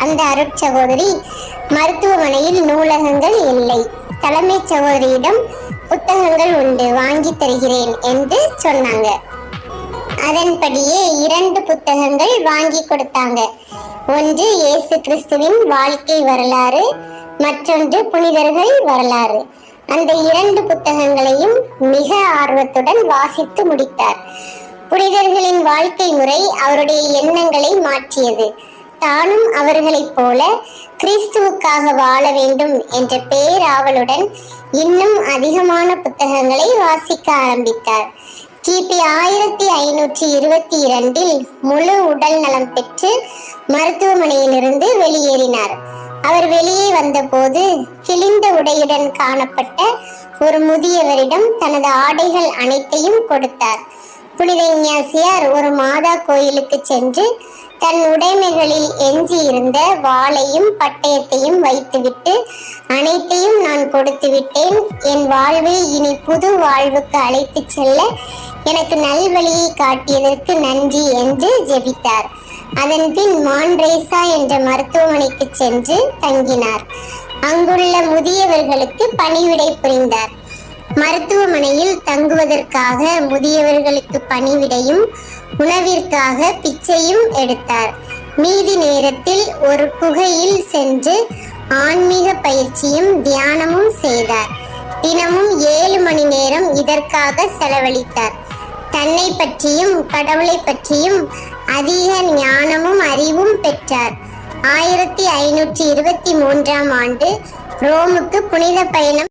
அந்த அருட்சகோதரி, மருத்துவமனையில் நூலகங்கள் இல்லை, தலைமை சகோதரியிடம் புத்தகங்கள் உண்டு, வாங்கி தருகிறேன் என்று சொன்னாங்க. அதன்படியே 2 புத்தகங்கள் வாங்கி கொடுத்தாங்க. ஒன்று இயேசு கிறிஸ்துவின் வாழ்க்கை வரலாறு, மற்றொன்று புனிதர்கள் வரலாறு. அந்த 2 புத்தகங்களையும் மிக ஆர்வத்துடன் வாசித்து முடித்தார். புனிதர்களின் வாழ்க்கை முறை அவருடைய எண்ணங்களை மாற்றியது. தானும் அவர்களைப் போல கிறிஸ்துவுக்காக வாழ வேண்டும் என்ற பேராவலுடன் இன்னும் அதிகமான புத்தகங்களை வாசிக்க ஆரம்பித்தார். கிபி 1522 முழு உடல் நலம் பெற்று மருத்துவமனையிலிருந்து வெளியேறினார். அவர் வெளியே வந்தபோது கிழிந்த உடையுடன் காணப்பட்ட ஒரு முதியவரிடம் தனது ஆடைகள் அனைத்தையும் கொடுத்தார். புனித இஞ்ஞாசியார் ஒரு மாதா கோயிலுக்கு சென்று தன் உடைமைகளில் எஞ்சி இருந்த வாளையும் பட்டயத்தையும் வைத்துவிட்டு, அனைத்தையும் நான் கொடுத்து விட்டேன், என் வாழ்வை இனி புது வாழ்வுக்கு அழைத்து செல்ல எனக்கு நல்வழியை காட்டியதற்கு நன்றி என்று ஜெபித்தார். அதன் பின் மான்ரேசா என்ற மருத்துவமனைக்கு சென்று தங்கினார். அங்குள்ள முதியவர்களுக்கு பணிவிடை புரிந்தார். மருத்துவமனையில் தங்குவதற்காக முதியவர்களுக்கு பணிவிடையும் உணவிற்காக பிச்சையும் எடுத்தார். மீதி நேரத்தில் ஒரு குகையில் சென்று ஆன்மீக பயிற்சியும் தியானமும் செய்தார். தினமும் 7 மணி நேரம் இதற்காக செலவழித்தார். தன்னை பற்றியும் கடவுளை பற்றியும் அதிக ஞானமும் அறிவும் பெற்றார். 1523 ஆண்டு ரோமுக்கு புனித பயணம்